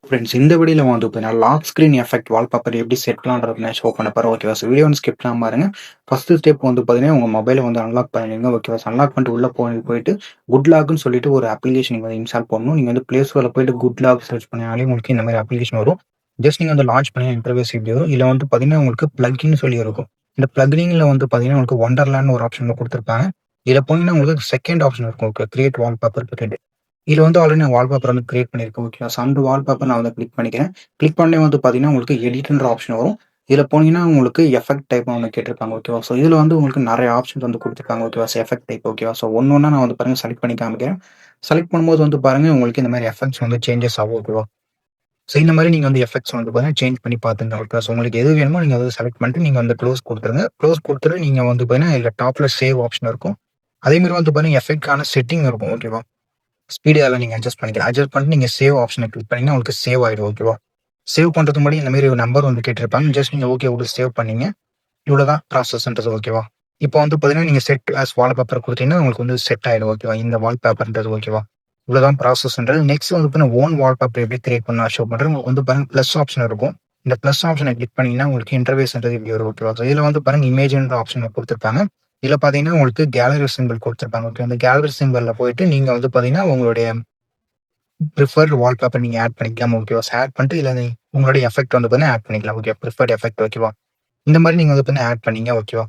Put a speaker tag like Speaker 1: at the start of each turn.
Speaker 1: Friends இந்த வீடியோல வந்து பார்த்தீங்கன்னா, லாக் ஸ்க்ரீன் எஃபெக்ட் வால்பேப்பர் எப்படி செட் பண்ணலான்றத நான் ஷோ பண்ண போறேன். ஓகேவா? ஸோ வீடியோ வந்து ஸ்கிப் பண்ணாம பாருங்க. ஃபர்ஸ்ட் ஸ்டெப் வந்து பார்த்தீங்கன்னா, உங்க மொபைல வந்து அன்லாக் பண்ணிடுங்க. ஓகேவா? ஸோ அன்லாக் பண்ணிட்டு உள்ள போயிட்டு குட் லாக்ன்னு சொல்லிட்டு ஒரு அப்ளிகேஷன் நீங்க வந்து இன்ஸ்டால் பண்ணணும். நீங்க வந்து Play Storeல போயிட்டு குட் லாக் சர்ச் பண்ணாலே உங்களுக்கு இந்த மாரி அப்ளிகேஷன் வரும். ஜஸ்ட் நீங்க வந்து லான்ச் பண்ணி இன்டர்ஃபேஸ் இப்படி வரும். இதுல வந்து பார்த்தீங்கன்னா, உங்களுக்கு பிளக்கின்னு சொல்லி இருக்கும். இந்த பிளக்கிங்ல வந்து பார்த்தீங்கன்னா, உங்களுக்கு ஒண்டர்லான்னு ஒரு ஆப்ஷன் குடுத்துருப்பாங்க. இதுல போனீங்கன்னா உங்களுக்கு செகண்ட் ஆப்ஷன் இருக்கும். ஓகே. Create wallpaper create. இதுல வந்து ஆல்ரெடி நான் வால்பேப்பர் வந்து கிரியேட் பண்ணியிருக்கேன். ஓகேவா? ஸோ அந்த வால்பேப்பர் நான் வந்து கிளிக் பண்ணிக்கிறேன். கிளிக் பண்ணே வந்து பார்த்தீங்கன்னா, உங்களுக்கு எடிட்ன்ற ஆப்ஷன் வரும். இதுல போனீங்கன்னா, உங்களுக்கு எஃபெக்ட் டைப் ஒண்ணு கேட்டிருப்பாங்க. ஓகேவா? ஸோ இதுல வந்து உங்களுக்கு நெறைய ஆப்ஷன்ஸ் வந்து குடுத்துருப்பாங்க. ஓகேவா? ஸோ எஃபெக்ட் டைப் ஓகேவா? ஸோ ஒண்ணொண்ணா நான் வந்து பாருங்க செலக்ட் பண்ணி காமிக்கிறேன். செலக்ட் பண்ணும்போது வந்து பாருங்க, உங்களுக்கு இந்த மாரி எஃபெக்ட்ஸ் வந்து சேஞ்சஸ் ஆகும். ஓகேவா? ஸோ இந்த மாரி நீங்க வந்து எஃபெக்ட்ஸ் வந்து பாத்தீங்கன்னா, சேஞ்ச் பண்ணி பாத்துங்க. ஓகேவா? ஸோ உங்களுக்கு எது வேணுமோ நீங்க அத செலக்ட் பண்ணிட்டு நீங்க வந்து க்ளோஸ் குடுத்துருங்க. க்ளோஸ் குடுத்துட்டு நீங்க வந்து பாத்தீங்கன்னா, இதுல டாப்ல சேவ் ஆப்ஷன் இருக்கும். அதே மாரி வந்து பாத்தீங்கன்னா, எஃபெக்ட்க்கான செட்டிங் இருக்கும். ஓகேவா? ஸ்பீடு அதெல்லாம் நீங்க அட்ஜஸ்ட் பண்ணிக்கலாம். அட்ஜஸ்ட் பண்ணிட்டு நீங்க சேவ் ஆப்ஷன கிளிக் பண்ணீங்கன்னா, உங்களுக்கு சேவ் ஆயிடும். ஓகேவா? சேவ் பண்றதுக்கு முன்னாடி இந்த மாரி ஒரு நம்பர் வந்து கேட்டிருப்பாங்க. ஜஸ்ட் நீங்க ஓகே குடுத்து சேவ் பண்ணீங்க. இவ்வளோதான் ப்ராசஸ்ன்றது. ஓகேவா? இப்போ வந்து பார்த்தீங்கன்னா, நீங்க செட் ஆஸ் வால்பேப்பர் குடுத்தீங்கன்னா, உங்களுக்கு வந்து செட் ஆயிடும். ஓகேவா? இந்த வால்பேப்பர்ன்றது. ஓகேவா? இவ்வளோதான் ப்ராசஸ்ன்றது. நெக்ஸ்ட் வந்து பார்த்தீங்கன்னா, ஓன் வால்பேப்பர் எப்படி கிரியேட் பண்ண ஷோ பண்றேன். உங்களுக்கு வந்து பாருங்க பிளஸ் ஆப்ஷன் இருக்கும். இந்த பிளஸ் ஆப்ஷன கிளிக் பண்ணீங்கன்னா, உங்களுக்கு இன்டர்ஃபேஸ்ன்றது இப்படி வரும். ஓகேவா? ஸோ இதுல வந்து பாருங்க இமேஜ்ன்ற ஆப்ஷன் குடுத்துருப்பாங்க. இதுல பார்த்தீங்கன்னா, உங்களுக்கு கேலரி சிம்பல் குடுத்துருப்பாங்க. ஓகே. அந்த கேலரி சிம்பல்ல போயிட்டு நீங்க வந்து பார்த்தீங்கன்னா, உங்களுடைய பிரிஃபர்ட் வால்பேப்பர் நீங்க ஆட் பண்ணிக்கலாம். ஓகேவா? ஆட் பண்ணிட்டு இதுல உங்களுடைய எஃபெக்ட் வந்து பார்த்தீங்கன்னா ஆட் பண்ணிக்கலாம். ஓகே. Preferred effect. ஓகேவா? இந்த மாரி நீங்க வந்து பார்த்தீங்கன்னா ஆட் பண்ணீங்க. ஓகேவா?